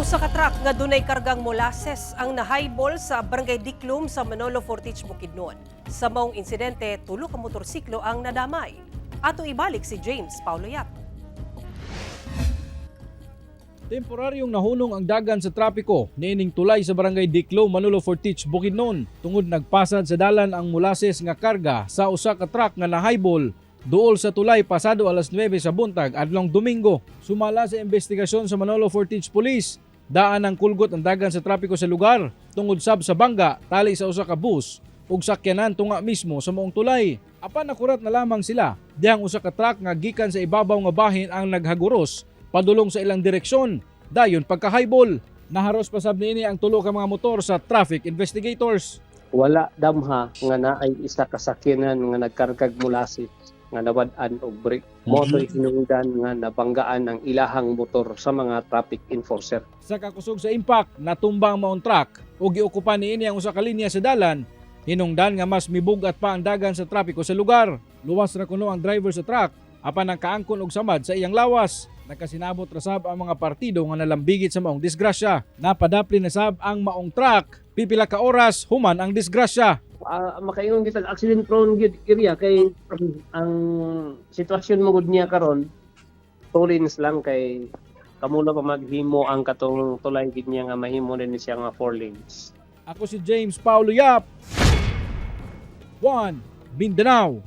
Usa ka truck nga dunay kargang molasses ang nahaybol sa Barangay Diklum sa Manolo Fortich, Bukidnon. Sa maong insidente, 3 ka motorsiklo ang nadamay. Ato ibalik si James Paulo Yap. Temporaryong nahulong ang dagan sa trapiko niining tulay sa Barangay Diklum, Manolo Fortich, Bukidnon tungod nagpasad sa dalan ang molasses nga karga sa usa ka truck nga nahaybol duol sa tulay pasado alas 9 sa buntag adlong Domingo. Sumala sa investigasyon sa Manolo Fortich Police, daan ang kulgot ang dagan sa trapiko sa lugar tungod sab sa bangga tali sa usa ka bus ug sakyanan tunga mismo sa maong tulay. Apan nakurat na lamang sila dihang usa ka truck nga gikan sa ibabaw nga bahin ang naghaguros padulong sa ilang direksyon. Dayon pagka-highball, naharos pa sab niini ang 3 ka mga motor sa traffic investigators. Wala damha nga naay isa ka sakyanan nga nagkargag molasses nga nawad-an og brake. Moto'y hinungdan nga nabanggaan ang ilahang motor sa mga traffic enforcer. Sa kakusog sa impact, natumbang maong truck ug giukupan niini ang usa ka linya sa dalan. Hinungdan nga mas mibugat pa ang dagan sa trapiko sa lugar. Luwas ra kuno ang driver sa truck apan ang kaangkon og samad sa iyang lawas. Nakasinabot ra sab ang mga partido nga nalambigit sa maong disgrasya. Napadapli na sab ang maong truck. Pipila ka oras human ang disgrasya. Makaingon kita accident prone gid area kay ang sitwasyon mo gud niya karon 2 lanes lang kay kamo na pa maghimo ang katong tulay gid niya nga mahimo din siya nga 4 lanes. Ako si James Paulo Yap. 1 Mindanao.